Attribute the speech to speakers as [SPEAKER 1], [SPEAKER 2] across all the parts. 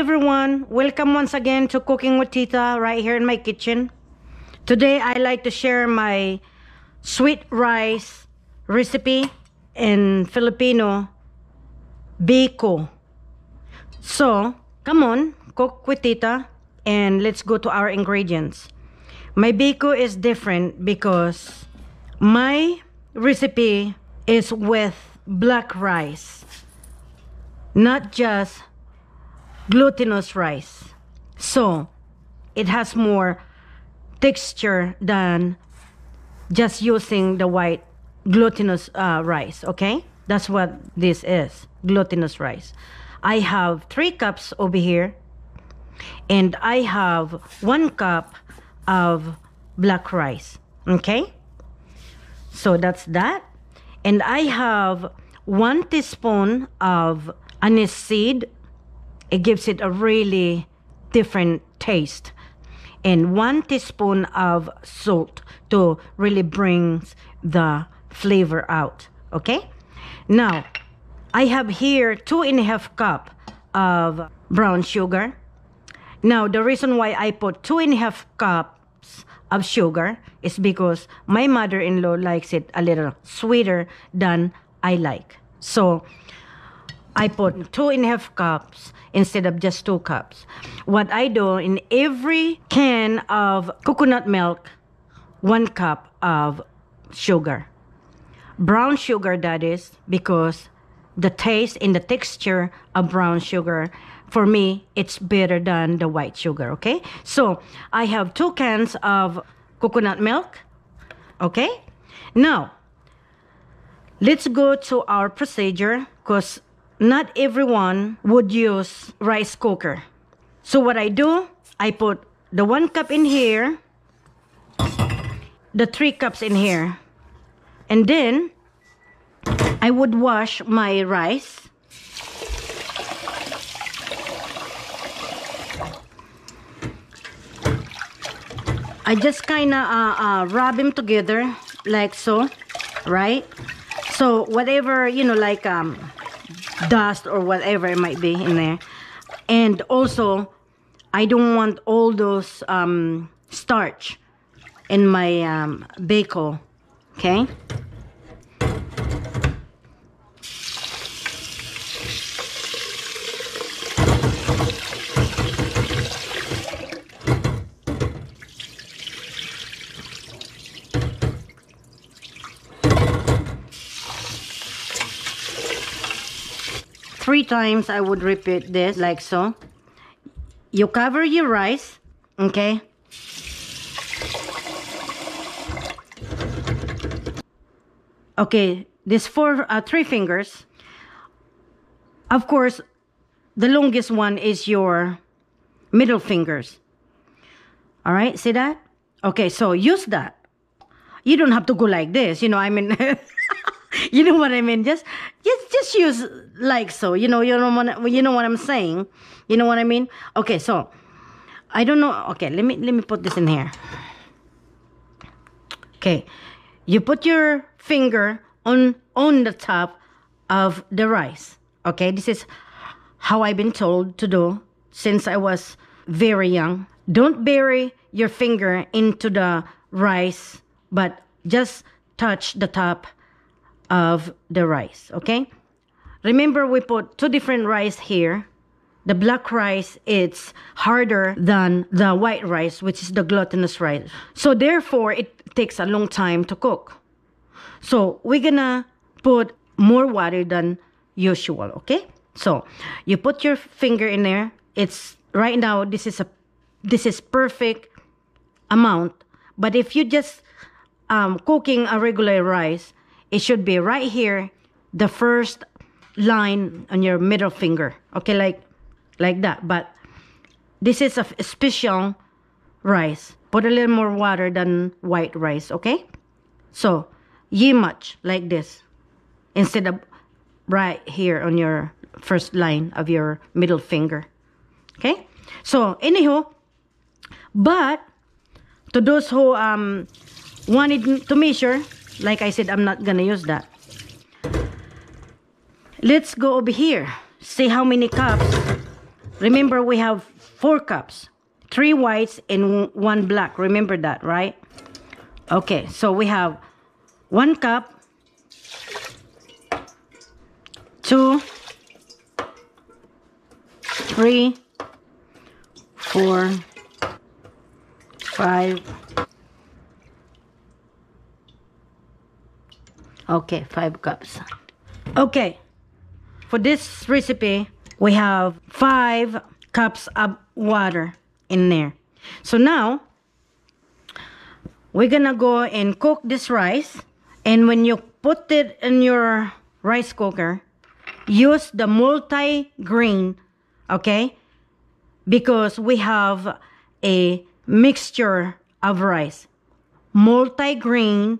[SPEAKER 1] everyone, welcome once again to Cooking with Tita right here in my kitchen. Today I like to share my sweet rice recipe in Filipino, Biko. So come on, cook with Tita and let's go to our ingredients. My Biko is different because my recipe is with black rice, not just glutinous rice. So it has more texture than just using the white glutinous rice. Okay, that's what this is, glutinous rice. I have 3 cups over here and I have 1 cup of black rice. Okay, so that's that. And I have 1 teaspoon of anise seed. It gives it a really different taste. And 1 teaspoon of salt to really bring the flavor out. Okay? Now, I have here 2.5 cups of brown sugar. Now, the reason why I put 2.5 cups of sugar is because my mother-in-law likes it a little sweeter than I like. So, I put 2.5 cups instead of just 2 cups. What I do, in every can of coconut milk, 1 cup of sugar. Brown sugar, that is, because the taste and the texture of brown sugar, for me, it's better than the white sugar, okay? So, I have 2 cans of coconut milk, okay? Now, let's go to our procedure, because not everyone would use rice cooker. So what I do, I put the 1 cup in here, the 3 cups in here, and then I would wash my rice. I just kind of rub them together like so, right? So whatever, you know, like dust or whatever it might be in there. And also I don't want all those starch in my Biko. Okay, three times I would repeat this like so. You cover your rice, okay? Okay, this 3 fingers. Of course, the longest one is your middle fingers. All right, see that? Okay, so use that. You don't have to go like this, you know, I mean, you know what I mean? Just use like so. You know what I'm saying. You know what I mean? Okay, so I don't know. Okay, let me put this in here. Okay, you put your finger on the top of the rice. Okay, this is how I've been told to do since I was very young. Don't bury your finger into the rice, but just touch the top of the rice. Okay, remember we put 2 different rice here. The black rice, it's harder than the white rice, which is the glutinous rice, so therefore it takes a long time to cook. So we're gonna put more water than usual. Okay, so you put your finger in there. It's right now, this is perfect amount. But if you just cooking a regular rice, it should be right here, the first line on your middle finger. Okay, like that. But this is a special rice. Put a little more water than white rice, okay? So, much like this, instead of right here on your first line of your middle finger. Okay? So, anywho, but to those who wanted to measure, like I said, I'm not gonna use that. Let's go over here. See how many cups Remember, we have 4 cups, 3 whites and 1 black. Remember that, right? Okay, so we have 1 cup, 2, 3, 4, 5. Okay, 5 cups. Okay, for this recipe, we have 5 cups of water in there. So now, we're gonna go and cook this rice. And when you put it in your rice cooker, use the multi-grain, okay? Because we have a mixture of rice. Multi-grain,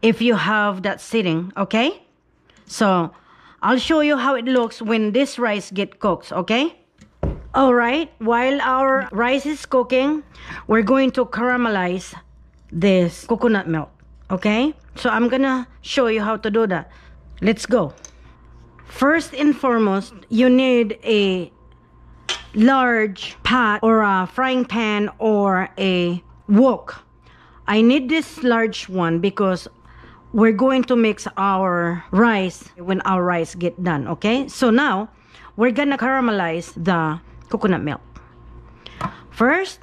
[SPEAKER 1] if you have that sitting, okay? So, I'll show you how it looks when this rice get cooked, okay? Alright, while our rice is cooking, we're going to caramelize this coconut milk, okay? So, I'm gonna show you how to do that. Let's go. First and foremost, you need a large pot or a frying pan or a wok. I need this large one because we're going to mix our rice when our rice get done, okay? So now, we're gonna caramelize the coconut milk. First,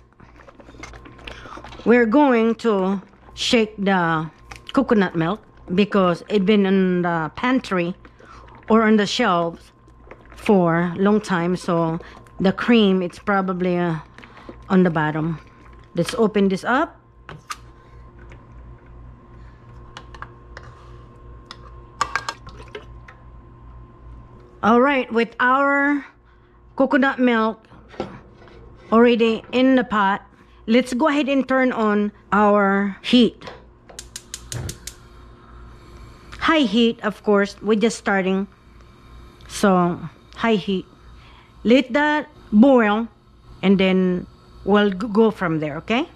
[SPEAKER 1] we're going to shake the coconut milk because it's been in the pantry or on the shelves for a long time, so the cream, it's probably on the bottom. Let's open this up. Alright, with our coconut milk already in the pot, let's go ahead and turn on our heat. High heat, of course, we're just starting. So, high heat. Let that boil and then we'll go from there, okay?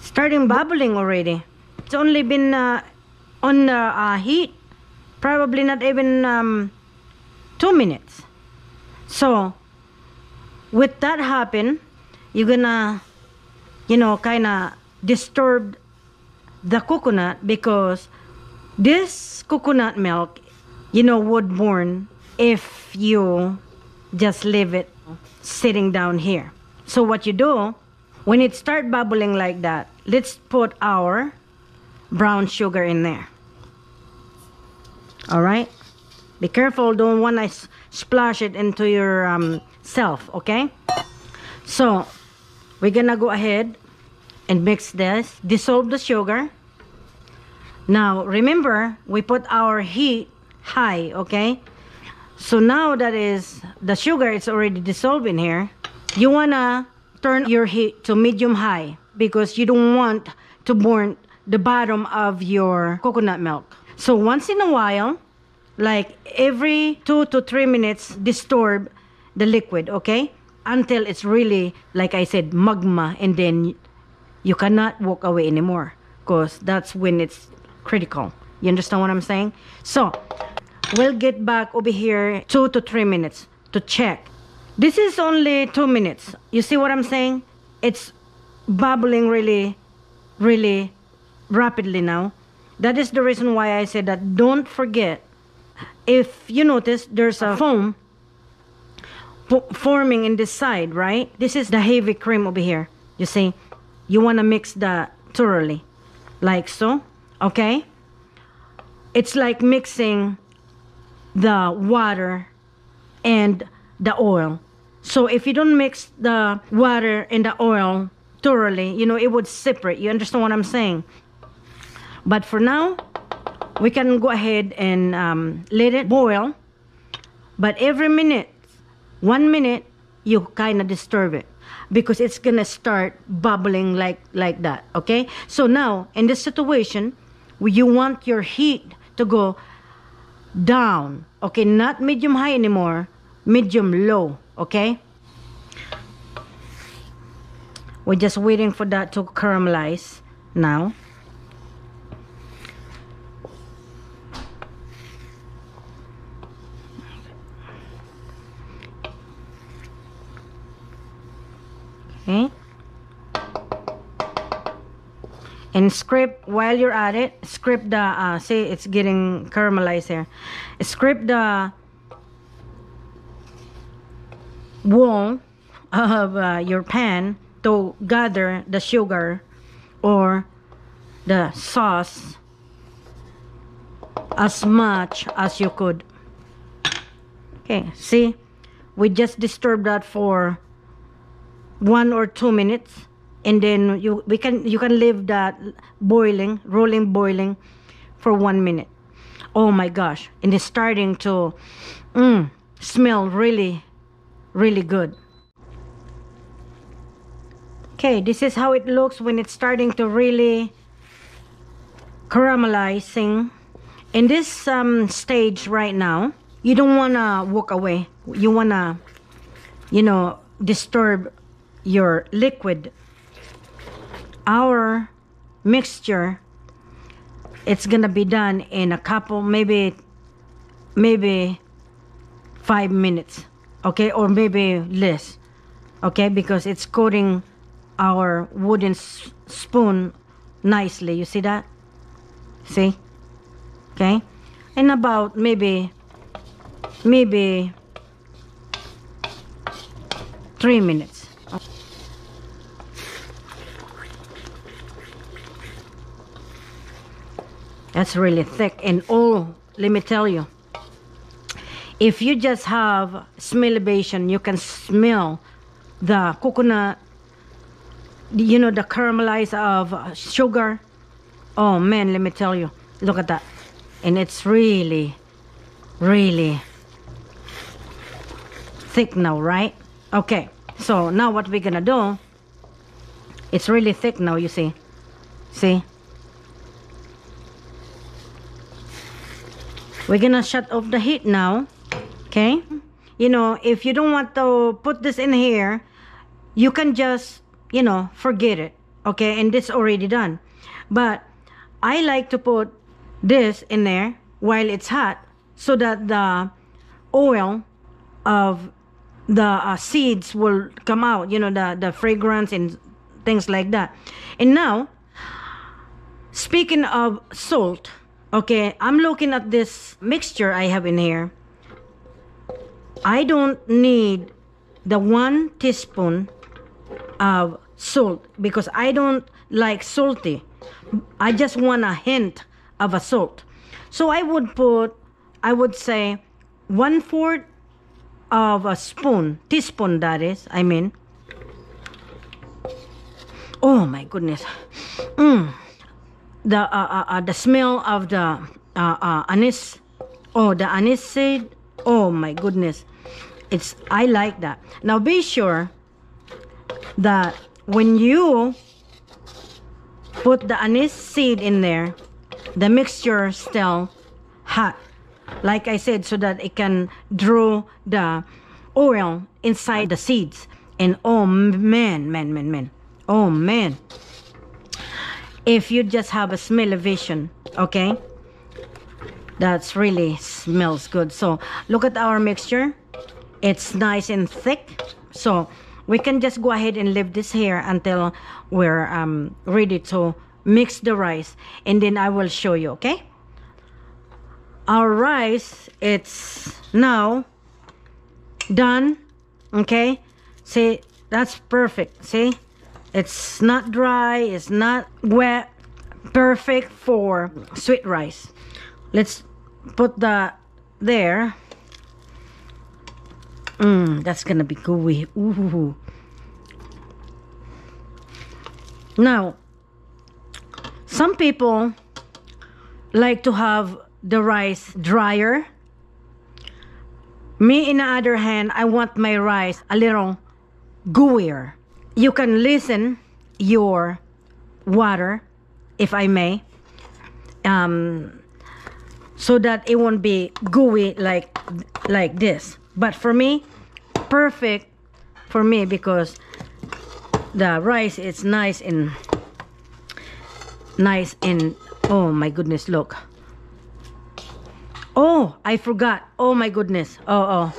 [SPEAKER 1] Starting bubbling already. It's only been on the heat, probably not even 2 minutes. So, with that happen, you're gonna, kind of disturb the coconut because this coconut milk, would burn if you just leave it sitting down here. So what you do, when it start bubbling like that, let's put our brown sugar in there. Alright? Be careful, don't want to splash it into your self, okay? So, we're gonna go ahead and mix this. Dissolve the sugar. Now, remember, we put our heat high, okay? So now that is, the sugar is already dissolved in here. You wanna turn your heat to medium high because you don't want to burn the bottom of your coconut milk. So once in a while, like every 2 to 3 minutes, disturb the liquid, okay? Until it's really, like I said, magma, and then you cannot walk away anymore because that's when it's critical. You understand what I'm saying? So, we'll get back over here 2 to 3 minutes to check. This is only 2 minutes. You see what I'm saying? It's bubbling really, really rapidly now. That is the reason why I said that don't forget, if you notice, there's a foam forming in this side, right? This is the heavy cream over here. You see? You want to mix that thoroughly. Like so. Okay? It's like mixing the water and the oil. So if you don't mix the water and the oil thoroughly, it would separate. You understand what I'm saying? But for now, we can go ahead and let it boil. But every minute, 1 minute, you kind of disturb it because it's gonna start bubbling like that. Okay? So now, in this situation, you want your heat to go down. Okay? Not medium high anymore. Medium low. Okay? We're just waiting for that to caramelize now. And scrape, while you're at it, scrape the, see, it's getting caramelized here. Scrape the wall of your pan to gather the sugar or the sauce as much as you could. Okay, see, we just disturb that for 1 or 2 minutes, and then you can leave that boiling, rolling boiling for 1 minute. Oh my gosh, and it's starting to smell really, really good. Okay, this is how it looks when it's starting to really caramelizing. In this stage right now, you don't want to walk away. You want to, disturb your liquid. Our mixture, it's gonna be done in a couple, maybe 5 minutes, okay, or maybe less, okay, because it's coating our wooden spoon nicely. You see that? See? Okay, in about maybe 3 minutes. That's really thick. And oh, let me tell you, if you just have smellivation, you can smell the coconut, the caramelized of sugar. Oh man, let me tell you, look at that. And it's really, really thick now, right? Okay, so now what we're gonna do, it's really thick now, you see. We're gonna shut off the heat now, okay? If you don't want to put this in here, you can just, forget it, okay? And it's already done. But I like to put this in there while it's hot, so that the oil of the seeds will come out, the fragrance and things like that. And now, speaking of salt, okay, I'm looking at this mixture I have in here. I don't need the 1 teaspoon of salt because I don't like salty. I just want a hint of a salt. So I would say 1/4 of a teaspoon that is, I mean. Oh my goodness. The smell of the anise. Oh, the anise seed. Oh my goodness. I like that. Now be sure that when you put the anise seed in there, the mixture still hot, like I said, so that it can draw the oil inside the seeds. And oh man, oh man, if you just have a smell-o-vision, okay, that's really smells good. So look at our mixture, it's nice and thick. So we can just go ahead and leave this here until we're ready to mix the rice, and then I will show you, okay? Our rice, it's now done, okay? See, that's perfect. See, it's not dry, it's not wet, perfect for sweet rice. Let's put that there. That's gonna be gooey. Ooh. Now, some people like to have the rice drier. Me, in the other hand, I want my rice a little gooier. You can listen your water, if I may, so that it won't be gooey like this. But for me, perfect for me, because the rice is nice and oh my goodness, look. Oh, I forgot. Oh my goodness. Oh,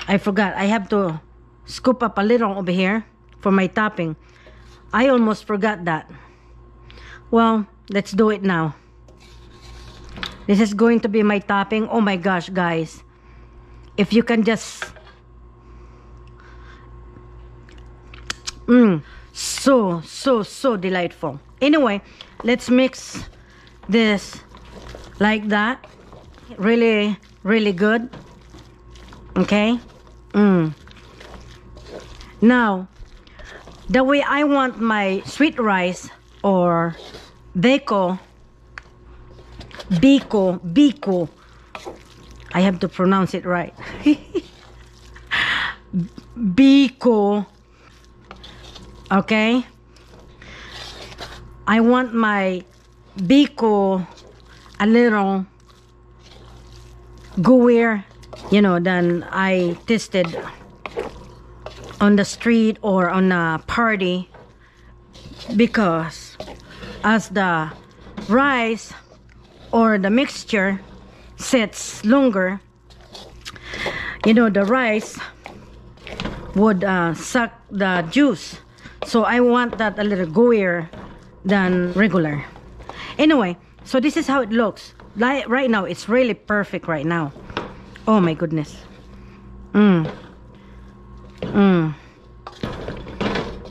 [SPEAKER 1] I forgot. I have to scoop up a little over here for my topping. I almost forgot that. Well, let's do it now. This is going to be my topping. Oh my gosh, guys. If you can just... so delightful. Anyway, let's mix this like that. Really, really good. Okay. Now, the way I want my sweet rice or Biko, I have to pronounce it right. Biko. Okay. I want my Biko a little gooier, you know, than I tasted on the street or on a party, because as the rice or the mixture sits longer, you know, the rice would suck the juice. So I want that a little gooier than regular. Anyway, so this is how it looks. Like right now, it's really perfect right now. Oh my goodness.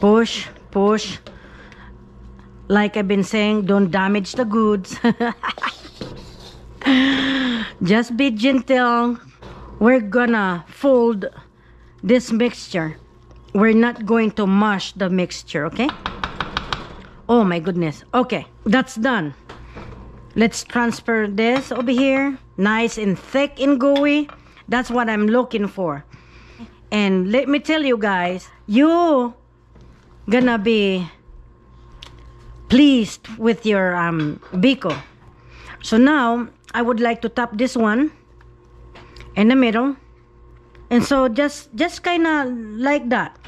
[SPEAKER 1] Push. Like I've been saying, don't damage the goods. Just be gentle. We're gonna fold this mixture. We're not going to mush the mixture, okay? Oh my goodness. Okay, that's done. Let's transfer this over here. Nice and thick and gooey. That's what I'm looking for. And let me tell you guys, you gonna be pleased with your Biko. So now I would like to top this one in the middle, and so just kind of like that,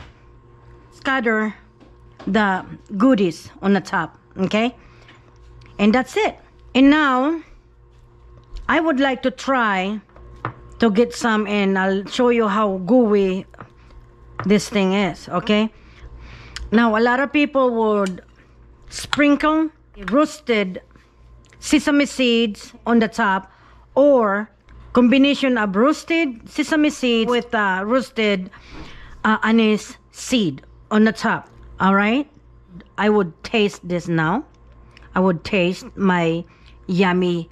[SPEAKER 1] scatter the goodies on the top, okay? And that's it. And now I would like to try to get some, and I'll show you how gooey this thing is, okay? Now a lot of people would sprinkle roasted sesame seeds on the top, or combination of roasted sesame seeds with roasted anise seed on the top. All right, I would taste this now. I would taste my yummy.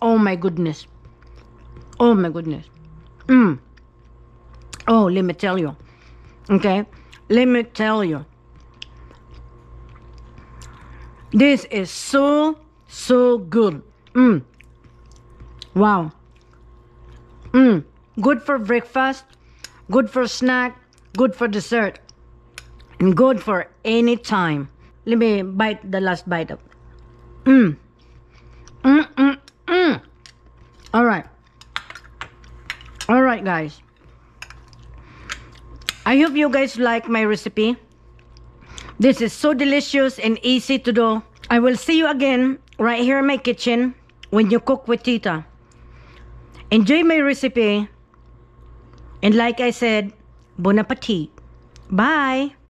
[SPEAKER 1] Oh my goodness. Oh let me tell you. Okay, let me tell you, this is so good. Wow. Good for breakfast, good for snack, good for dessert, and good for any time. Let me bite the last bite up. All right guys, I hope you guys like my recipe. This is so delicious and easy to do. I will see you again right here in my kitchen when you cook with Tita. Enjoy my recipe, and like I said, bon appetit. Bye.